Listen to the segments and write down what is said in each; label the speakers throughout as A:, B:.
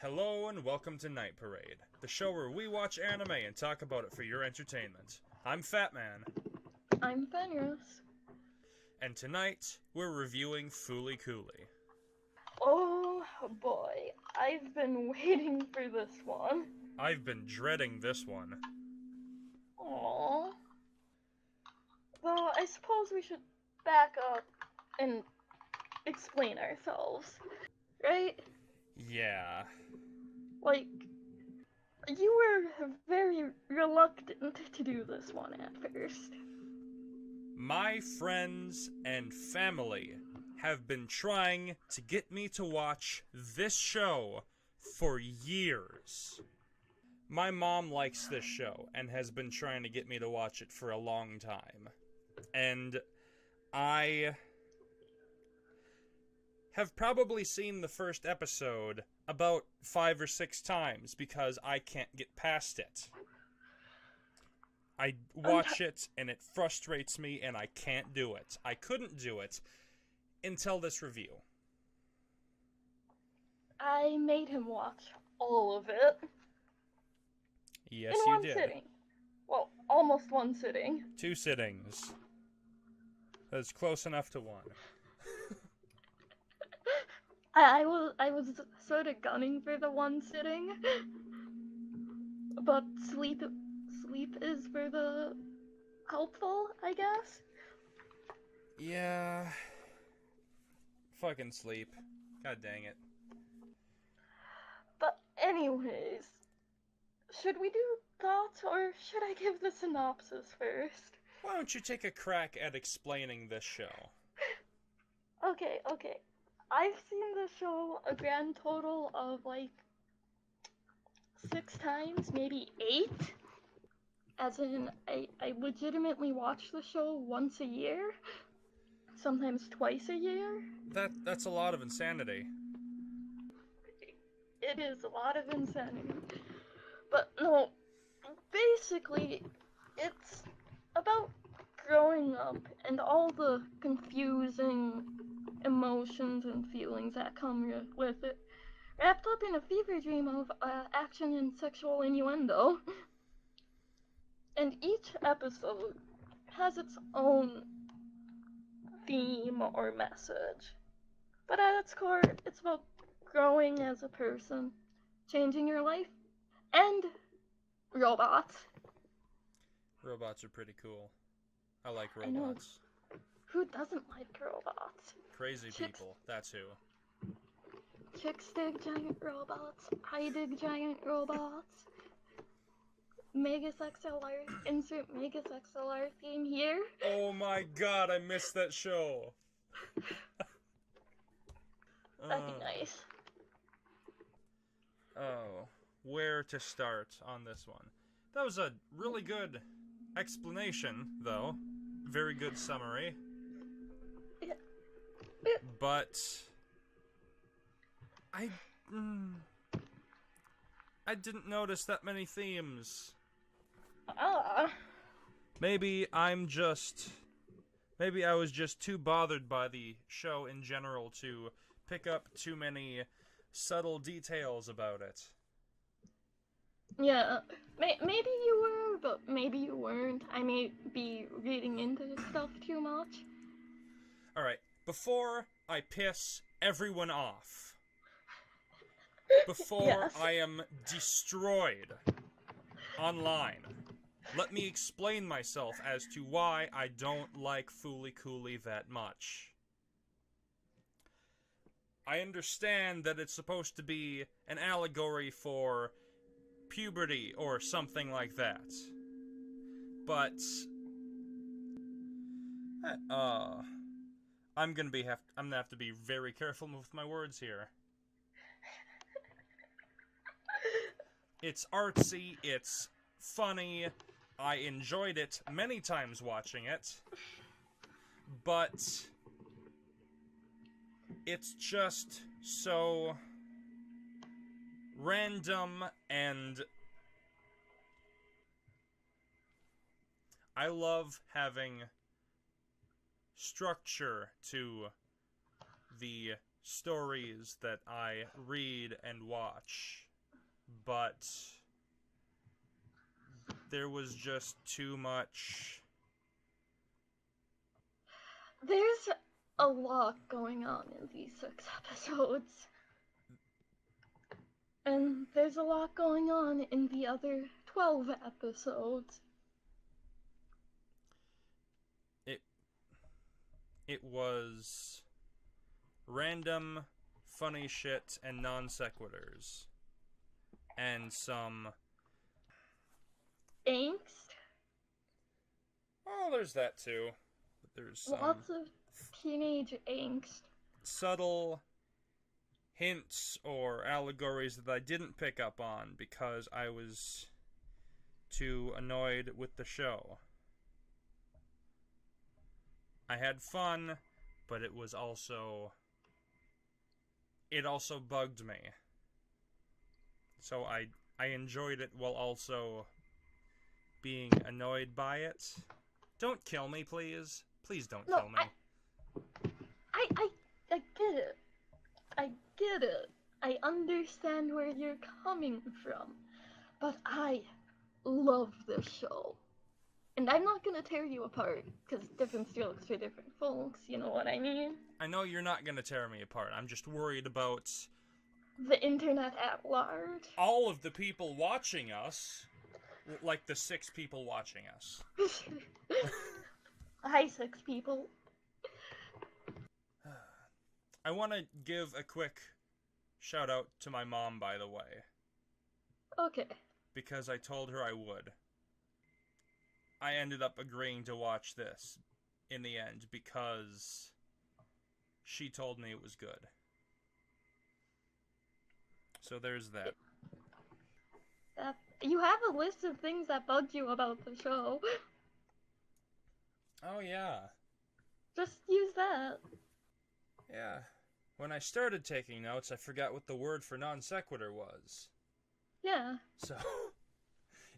A: Hello and welcome to Night Parade, the show where we watch anime and talk about it for your entertainment. I'm Fat Man,
B: I'm Fenris.
A: and tonight we're reviewing Fooly Cooly.
B: Oh boy, I've been waiting for this one.
A: I've been dreading this one.
B: Aww. Though I suppose we should back up and explain ourselves, right?
A: Yeah.
B: Like, you were very reluctant to do this one at first.
A: My friends and family have been trying to get me to watch this show for years. My mom likes this show and has been trying to get me to watch it for a long time. And I have probably seen the first episode about 5 or 6 times because I can't get past it. I watch it and it frustrates me and I can't do it. I couldn't do it until this review.
B: I made him watch all of it.
A: Yes,
B: in
A: you
B: one
A: did.
B: sitting. Well, almost one sitting.
A: 2 sittings. That's close enough to one.
B: I was sort of gunning for the one sitting, but sleep is for the helpful, I guess.
A: Yeah. Fucking sleep. God dang it.
B: But anyways, should we do thoughts or should I give the synopsis first?
A: Why don't you take a crack at explaining this show?
B: Okay. I've seen the show a grand total of like 6 times, maybe 8. As in, I legitimately watch the show once a year, sometimes twice a year.
A: That's a lot of insanity.
B: It is a lot of insanity. But no, basically, it's about growing up and all the confusing emotions and feelings that come with it, wrapped up in a fever dream of action and sexual innuendo. And each episode has its own theme or message. But at its core, it's about growing as a person, changing your life, and robots.
A: Robots are pretty cool. I like
B: I know.
A: robots.
B: Who doesn't like robots?
A: Crazy people, that's who.
B: Chicks dig giant robots. I dig giant robots. Megas XLR. Insert Megas XLR theme here.
A: Oh my god, I missed that show.
B: That'd be nice.
A: Oh, where to start on this one? That was a really good explanation, though. Very good summary. But I didn't notice that many themes. Maybe I was just too bothered by the show in general to pick up too many subtle details about it.
B: Yeah, maybe you were, but maybe you weren't. I may be reading into stuff too much.
A: Alright, before I piss everyone off, before
B: Yes.
A: I am destroyed online, let me explain myself as to why I don't like Fooly Cooly that much. I understand that it's supposed to be an allegory for puberty or something like that. But I'm gonna have to be very careful with my words here. It's artsy, it's funny, I enjoyed it many times watching it, but it's just so random, and I love having structure to the stories that I read and watch, but there was just too much.
B: There's a lot going on in these 6 episodes. And there's a lot going on in the other 12 episodes.
A: It was random, funny shit and non sequiturs. And some
B: Angst.
A: Oh, there's that too. But there's some
B: Lots of teenage angst.
A: subtle hints or allegories that I didn't pick up on because I was too annoyed with the show. I had fun, but it also bugged me. So I enjoyed it while also being annoyed by it. Don't kill me, please. Please don't kill me.
B: I get it. I get it. I understand where you're coming from. But I love this show. And I'm not gonna tear you apart, because different strokes for different folks, you know what I mean?
A: I know you're not gonna tear me apart. I'm just worried about
B: the internet at large.
A: All of the people watching us, like the 6 people watching us.
B: Hi, 6 people.
A: I want to give a quick shout out to my mom, by the way.
B: Okay.
A: Because I told her I would. I ended up agreeing to watch this in the end because she told me it was good. So there's that.
B: You have a list of things that bugged you about the show.
A: Oh, yeah.
B: Just use that.
A: Yeah. When I started taking notes, I forgot what the word for non sequitur was.
B: Yeah.
A: So,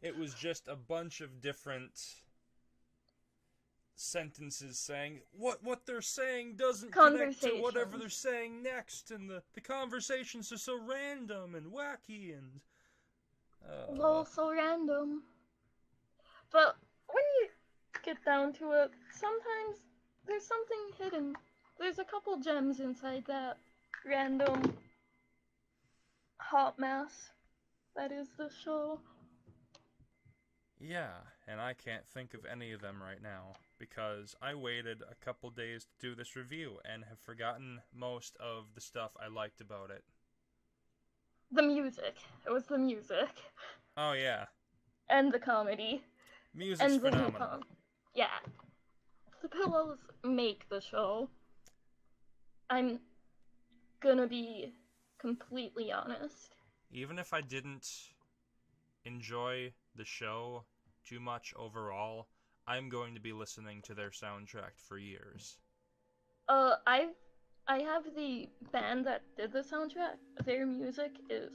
A: it was just a bunch of different sentences saying what they're saying doesn't connect to whatever they're saying next, and the conversations are so random and wacky and
B: well, so random. But when you get down to it, sometimes there's something hidden. There's a couple gems inside that random hot mess that is the show.
A: Yeah, and I can't think of any of them right now, because I waited a couple days to do this review and have forgotten most of the stuff I liked about it.
B: The music. It was the music.
A: Oh, yeah.
B: And the comedy.
A: Music's phenomenal.
B: Yeah. The pillows make the show. I'm gonna be completely honest.
A: Even if I didn't enjoy the show too much overall, I'm going to be listening to their soundtrack for years.
B: I have the band that did the soundtrack. Their music is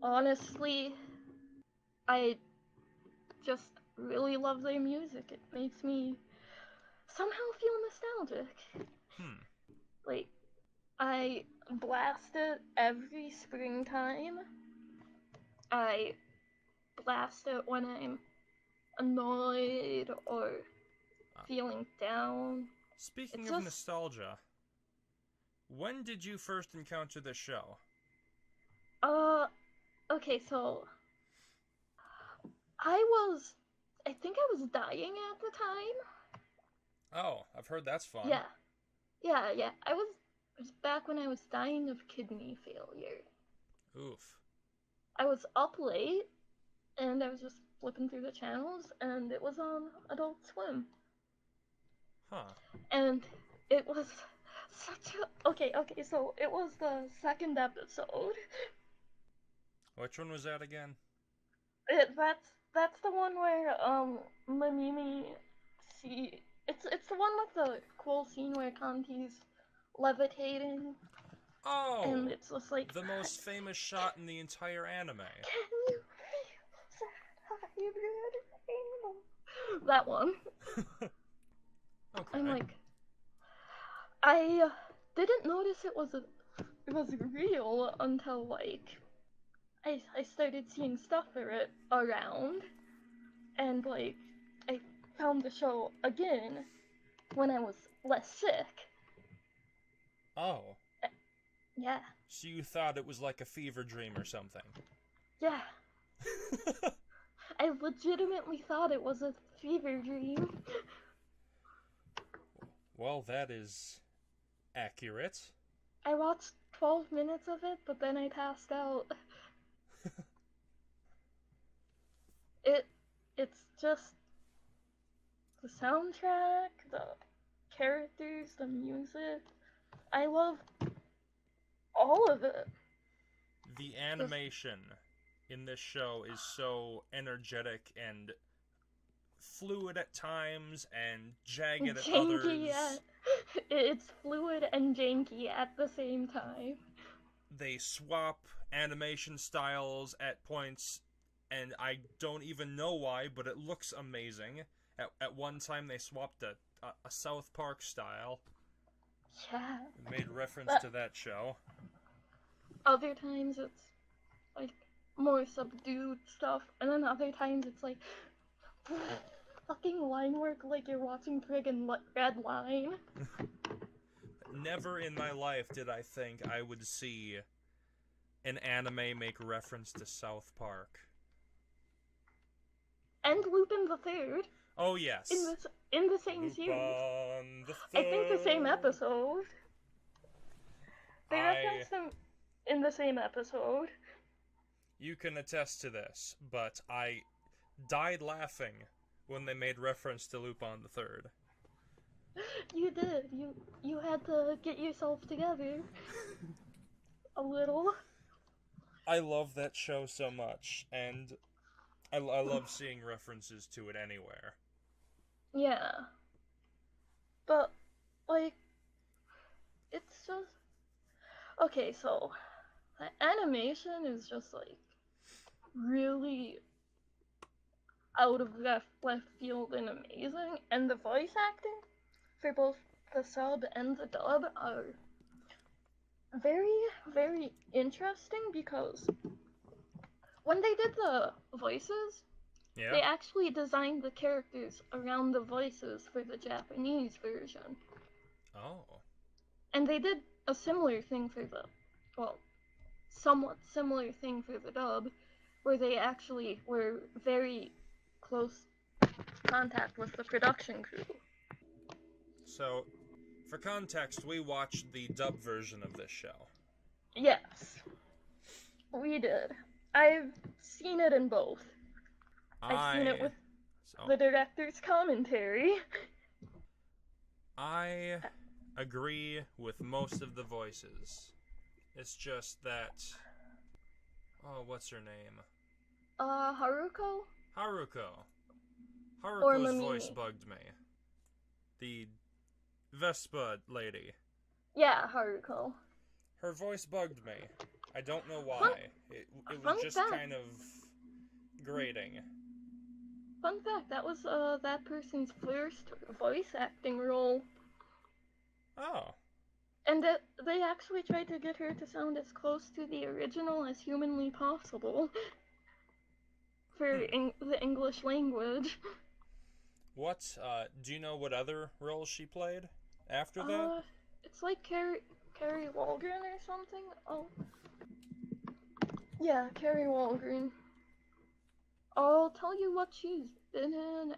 B: honestly, I just really love their music. It makes me somehow feel nostalgic. Like, I blast it every springtime. I blast it when I'm annoyed or feeling down.
A: Speaking of nostalgia, when did you first encounter this show?
B: Okay, so I think I was dying at the time.
A: Oh, I've heard that's fun.
B: Yeah. It was back when I was dying of kidney failure.
A: Oof.
B: I was up late, and I was just flipping through the channels, and it was on Adult Swim.
A: Huh.
B: And it was such a... Okay, so it was the 2nd episode.
A: Which one was that again?
B: That's the one where, Mamimi, it's the one with the cool scene where Kanki's levitating.
A: Oh!
B: And it's just like...
A: The most famous shot in the entire anime.
B: Can you feel that hybrid animal? That one.
A: Okay.
B: I'm like... I didn't notice it was was real until, like, I started seeing stuff for it around, and, like, I found the show again when I was less sick.
A: Oh.
B: Yeah.
A: So you thought it was like a fever dream or something?
B: Yeah. I legitimately thought it was a fever dream.
A: Well, that is accurate.
B: I watched 12 minutes of it, but then I passed out. It's just the soundtrack, the characters, the music. I love all of it.
A: The animation in this show is so energetic and fluid at times and jagged at
B: Janky
A: others.
B: it's fluid and janky at the same time.
A: They swap animation styles at points, and I don't even know why, but it looks amazing. At one time, they swapped a South Park style.
B: Yeah.
A: It made reference to that show.
B: Other times it's like more subdued stuff, and then other times it's like fucking line work like you're watching friggin' Red Line.
A: Never in my life did I think I would see an anime make reference to South Park.
B: And Lupin the Third.
A: Oh yes.
B: In the same
A: Lupin
B: series.
A: the
B: I think the same
A: Third.
B: episode. They referenced him in the same episode.
A: You can attest to this, but I died laughing when they made reference to Lupin the Third.
B: You did. You had to get yourself together. A little.
A: I love that show so much, and I love seeing references to it anywhere.
B: Yeah. But, like, it's just... Okay, so, the animation is just, like, really out of left field and amazing, and the voice acting for both the sub and the dub are very, very interesting, because when they did the voices, they actually designed the characters around the voices for the Japanese version.
A: Oh.
B: And they did a similar thing for the, well, somewhat similar thing for the dub, where they actually were very close contact with the production crew.
A: So, for context, we watched the dub version of this show.
B: Yes, we did. I've seen it in both. I've seen it with the director's commentary.
A: I agree with most of the voices. It's just that... Oh, what's her name?
B: Haruko?
A: Haruko's voice bugged me. The Vespa lady.
B: Yeah, Haruko.
A: Her voice bugged me. I don't know why. It was just kind of grating.
B: Fun fact, that was that person's first voice acting role.
A: Oh.
B: And they actually tried to get her to sound as close to the original as humanly possible for the English language.
A: What, do you know what other roles she played after that?
B: It's like Carrie Walgren or something. Oh. Yeah, Carrie Walgren. I'll tell you what she's been in.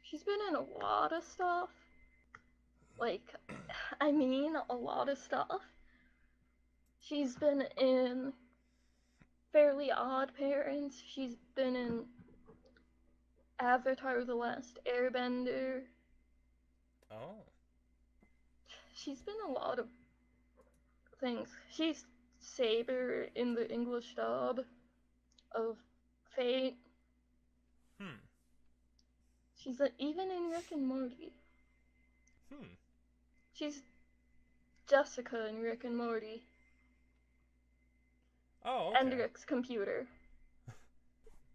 B: She's been in a lot of stuff. Like, I mean, a lot of stuff. She's been in Fairly Odd Parents. She's been in Avatar: The Last Airbender.
A: Oh.
B: She's been a lot of things. She's Saber in the English dub of Fate. She's even in Rick and Morty. She's Jessica in Rick and Morty.
A: Oh, okay.
B: And Rick's computer.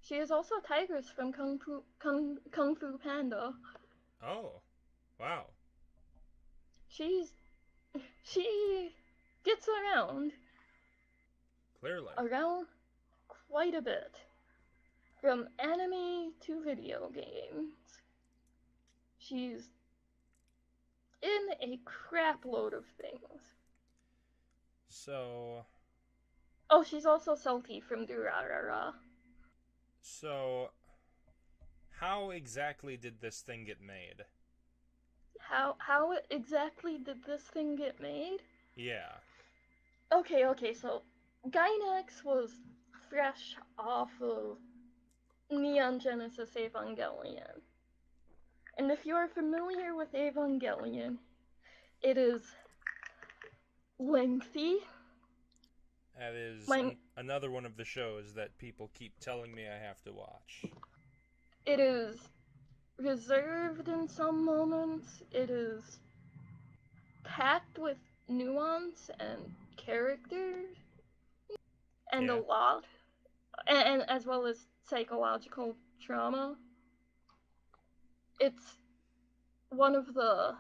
B: She is also Tigress from Kung Fu Panda.
A: Oh, wow.
B: She gets around
A: Clearly.
B: quite a bit. From anime to video games. She's in a crap load of things.
A: So...
B: Oh, she's also Salty from Durarara.
A: So... How exactly did this thing get made?
B: How exactly did this thing get made?
A: Yeah.
B: Okay, so Gynax was fresh off of Neon Genesis Evangelion. And if you are familiar with Evangelion, it is lengthy.
A: That is another one of the shows that people keep telling me I have to watch.
B: It is reserved in some moments. It is packed with nuance and character, and a lot, and as well as psychological trauma. It's one of the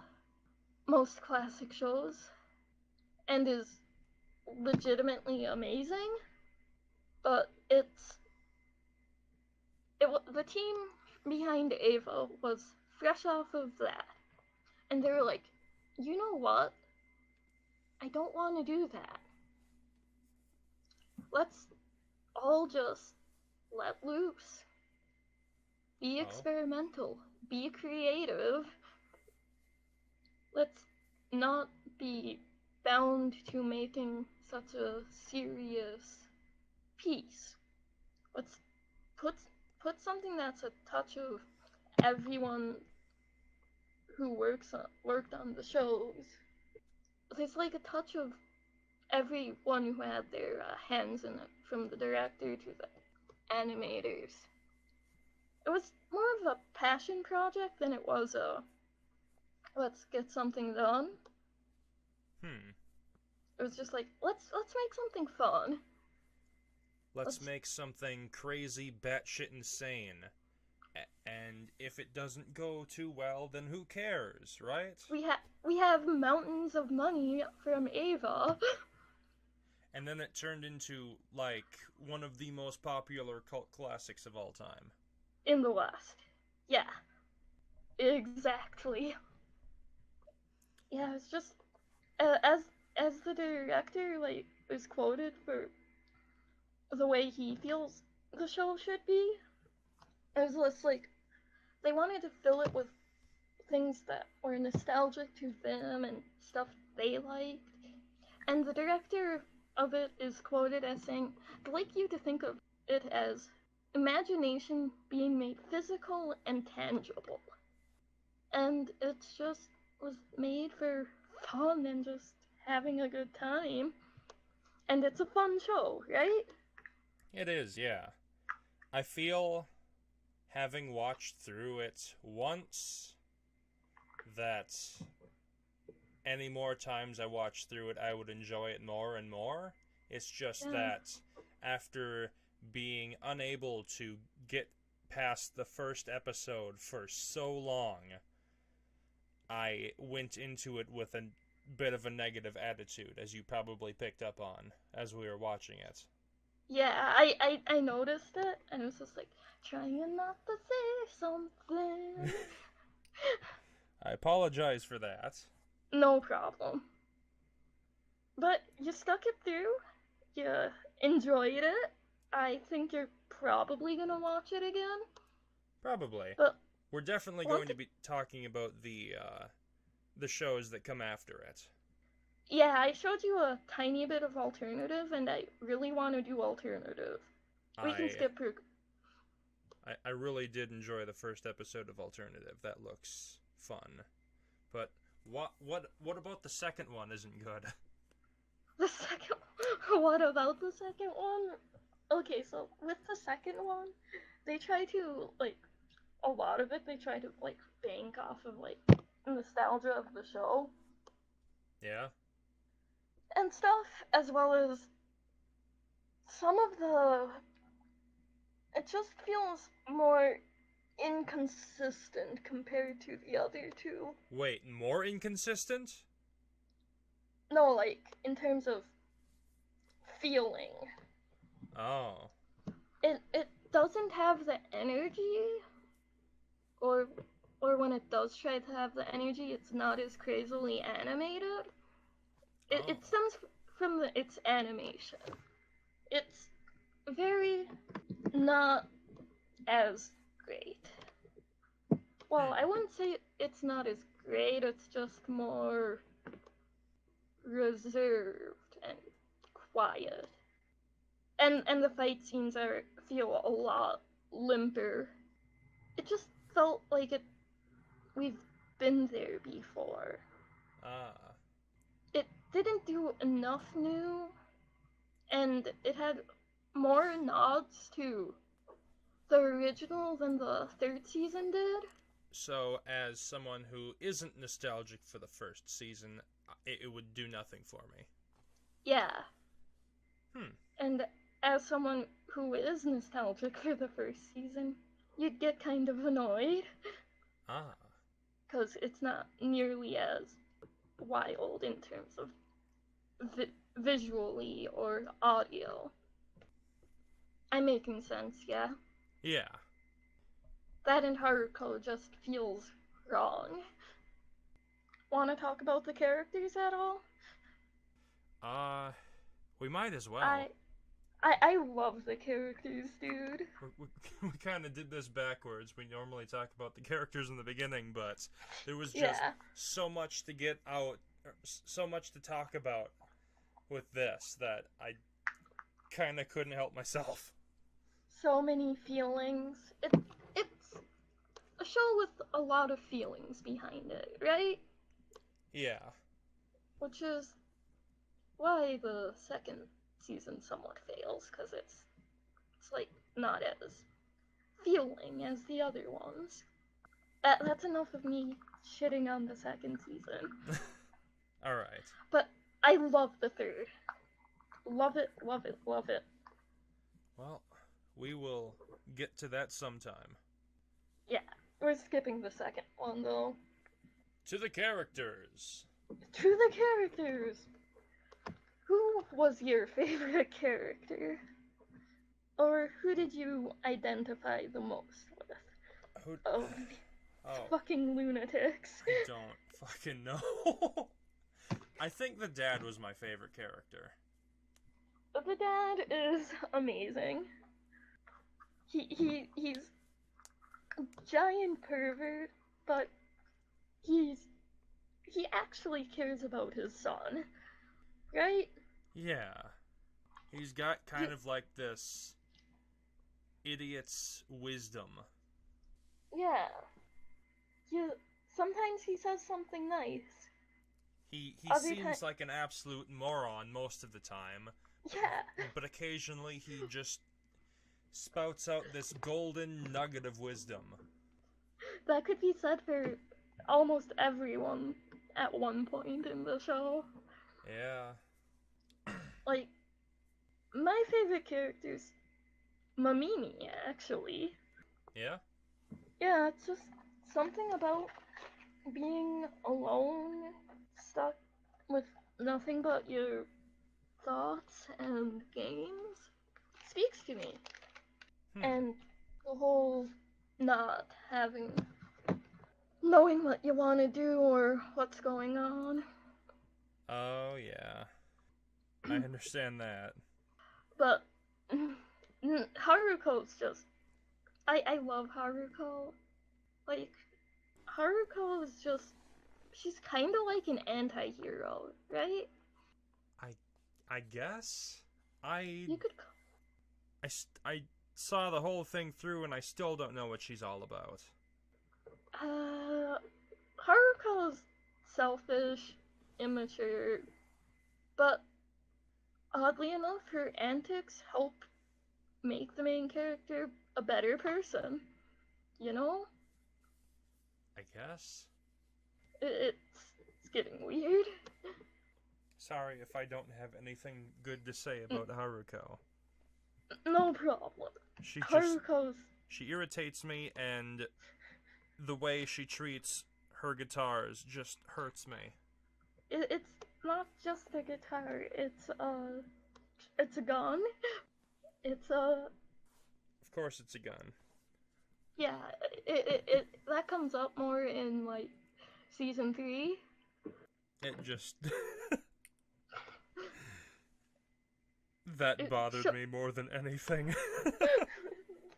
B: most classic shows, and is legitimately amazing. But the team behind Ava was fresh off of that, and they were like, you know what? I don't want to do that. Let's all just let loose. Be experimental. Be creative. Let's not be bound to making such a serious piece. Let's put something that's a touch of everyone who worked on the shows. There's like a touch of everyone who had their hands in it, from the director to the animators. It was more of a passion project than it was a let's get something done. It was just like, let's make something fun.
A: Let's make something crazy, batshit insane. And if it doesn't go too well, then who cares, right?
B: We have mountains of money from Ava.
A: And then it turned into, like, one of the most popular cult classics of all time.
B: In the West. Yeah. Exactly. Yeah, it's just, as the director, like, is quoted for the way he feels the show should be, it was less like, they wanted to fill it with things that were nostalgic to them and stuff they liked. And the director of it is quoted as saying, I'd like you to think of it as imagination being made physical and tangible. And it just was made for fun and just having a good time. And it's a fun show, right?
A: It is, yeah. I feel, having watched through it once, that any more times I watch through it, I would enjoy it more and more. It's just that after being unable to get past the first episode for so long, I went into it with a bit of a negative attitude, as you probably picked up on as we were watching it.
B: Yeah, I noticed it, and it was just like, trying not to say something.
A: I apologize for that.
B: No problem. But you stuck it through. You enjoyed it. I think you're probably gonna watch it again.
A: Probably.
B: But
A: we're definitely going to be talking about the shows that come after it.
B: Yeah, I showed you a tiny bit of alternative, and I really want to do alternative. We can skip through.
A: I really did enjoy the first episode of Alternative. That looks fun. But what about the second one isn't good?
B: The second what about the second one? Okay, so with the second one, they try to, like, a lot of it, they try to, like, bank off of, like, nostalgia of the show.
A: Yeah?
B: And stuff, as well as some of the... It just feels more inconsistent compared to the other two.
A: Wait, more inconsistent?
B: No, like, in terms of feeling.
A: Oh.
B: It doesn't have the energy, or when it does try to have the energy, it's not as crazily animated. It stems from its animation. It's very not as great. Well, I wouldn't say it's not as great, it's just more reserved and quiet. And the fight scenes feel a lot limper. It just felt like we've been there before.
A: Ah.
B: It didn't do enough new, and it had more nods to the original than the third season did.
A: So, as someone who isn't nostalgic for the first season, it would do nothing for me.
B: Yeah.
A: Hmm.
B: And as someone who is nostalgic for the first season, you'd get kind of annoyed.
A: Ah.
B: Because it's not nearly as wild in terms of visually or audio. I'm making sense, yeah?
A: Yeah.
B: That and Haruko just feels wrong. Want to talk about the characters at all?
A: We might as well.
B: I love the characters, dude.
A: We kind of did this backwards. We normally talk about the characters in the beginning, but there was just so much to get out, so much to talk about with this that I kind of couldn't help myself.
B: So many feelings. It's a show with a lot of feelings behind it, right?
A: Yeah.
B: Which is why the second season somewhat fails, because it's like not as feeling as the other ones. That's enough of me shitting on the second season.
A: Alright.
B: But I love the third. Love it, love it, love it.
A: Well, we will get to that sometime.
B: Yeah, we're skipping the second one though.
A: To the characters.
B: To the characters. Who was your favorite character? Or who did you identify the most with? Of fucking lunatics.
A: I don't fucking know. I think the dad was my favorite character.
B: The dad is amazing. He's a giant pervert, but he actually cares about his son, right?
A: Yeah. He's got kind of like this idiot's wisdom.
B: Yeah. Sometimes he says something nice.
A: He seems like an absolute moron most of the time.
B: Yeah.
A: But occasionally he just spouts out this golden nugget of wisdom.
B: That could be said for almost everyone at one point in the show.
A: Yeah.
B: Like, my favorite character's Mamimi, actually.
A: Yeah?
B: Yeah, it's just something about being alone, stuck with nothing but your thoughts and games, speaks to me. And the whole not knowing what you want to do or what's going on.
A: Oh, yeah. I understand that.
B: But Haruko's just... I love Haruko. Like, Haruko is just... She's kind of like an anti-hero, right?
A: I guess?
B: You could...
A: I saw the whole thing through and I still don't know what she's all about.
B: Haruko's selfish, immature, but oddly enough, her antics help make the main character a better person. You know?
A: I guess?
B: It's getting weird.
A: Sorry if I don't have anything good to say about Haruko.
B: No problem.
A: She irritates me, and the way she treats her guitars just hurts me.
B: It's not just a guitar. It's a gun. It's a
A: Of course it's a gun.
B: yeah. It that comes up more in like season 3.
A: It just... that bothered me more than anything.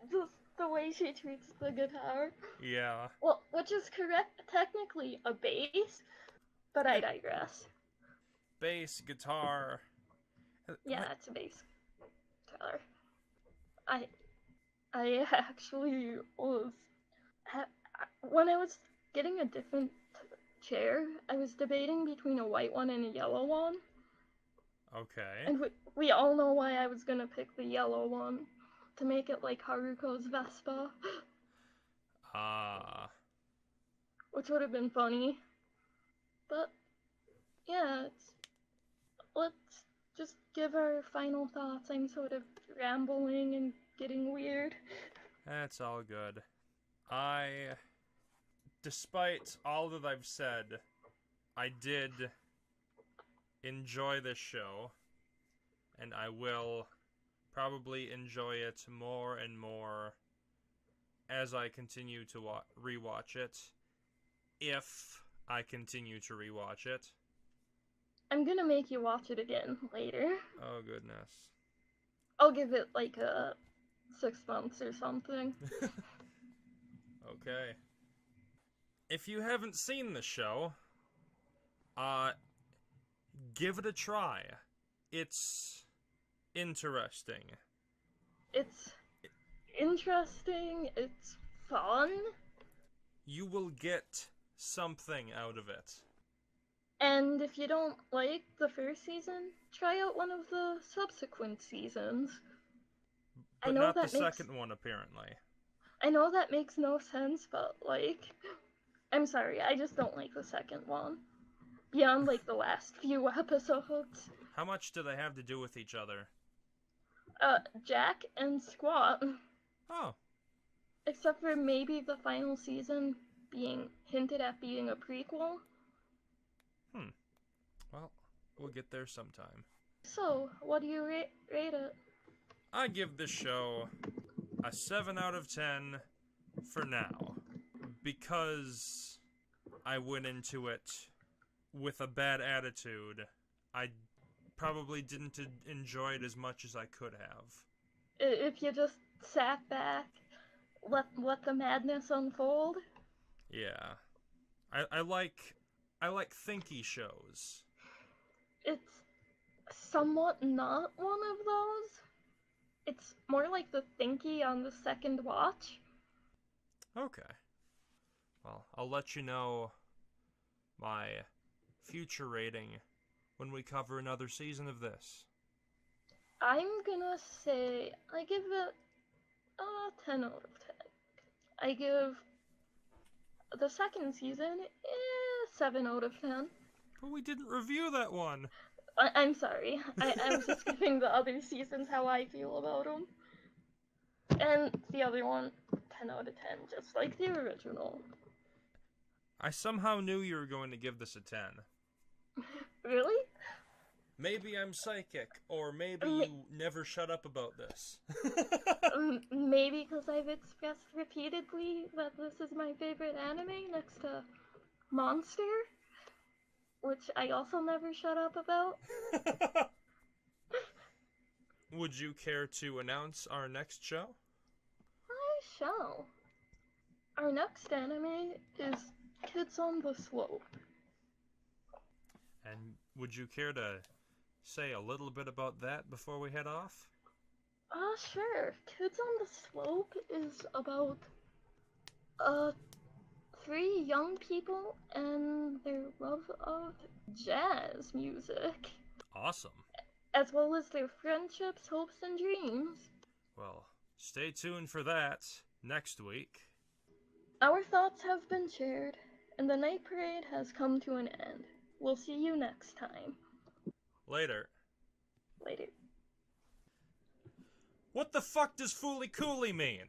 B: Just the way she treats the guitar.
A: Yeah.
B: Well, which is correct, technically a bass, but I digress.
A: Bass, guitar...
B: Yeah, it's a bass guitar. I actually was... When I was getting a different chair, I was debating between a white one and a yellow one.
A: Okay.
B: And we all know why I was gonna pick the yellow one. To make it like Haruko's Vespa.
A: Ah.
B: Which would have been funny. But, yeah, let's just give our final thoughts. I'm sort of rambling and getting weird.
A: That's all good. Despite all that I've said, I did enjoy this show, and I will probably enjoy it more and more as I continue to rewatch it, if I continue to rewatch it.
B: I'm gonna make you watch it again later.
A: Oh, goodness.
B: I'll give it like 6 months or something.
A: Okay. If you haven't seen the show, give it a try. It's interesting.
B: It's interesting, it's fun.
A: You will get something out of it.
B: And if you don't like the first season, try out one of the subsequent seasons.
A: But not the second one, apparently.
B: I know that makes no sense, but, like, I'm sorry, I just don't like the second one. Beyond, like, the last few episodes.
A: How much do they have to do with each other?
B: Jack and Squat.
A: Oh.
B: Except for maybe the final season being hinted at being a prequel.
A: Well, we'll get there sometime.
B: So, what do you rate it?
A: I give this show a 7 out of 10 for now, because I went into it with a bad attitude. I probably didn't enjoy it as much as I could have.
B: If you just sat back, let the madness unfold?
A: Yeah. I like thinky shows.
B: It's somewhat not one of those. It's more like the thinky on the second watch.
A: Okay. Well, I'll let you know my future rating when we cover another season of this.
B: I'm gonna say I give it a 10 out of 10. I give the second season 7 out of 10.
A: But we didn't review that one.
B: I'm sorry. I was just giving the other seasons how I feel about them. And the other one, 10 out of 10, just like the original.
A: I somehow knew you were going to give this a 10.
B: Really?
A: Maybe I'm psychic, or maybe you never shut up about this.
B: Maybe because I've expressed repeatedly that this is my favorite anime next to Monster, which I also never shut up about.
A: Would you care to announce our next show?
B: I shall. Our next anime is Kids on the Slope.
A: And would you care to say a little bit about that before we head off?
B: Sure. Kids on the Slope is about 3 young people and their love of jazz music.
A: Awesome.
B: As well as their friendships, hopes, and dreams.
A: Well, stay tuned for that next week.
B: Our thoughts have been shared, and the night parade has come to an end. We'll see you next time.
A: Later.
B: Later.
A: What the fuck does Fooly Cooly mean?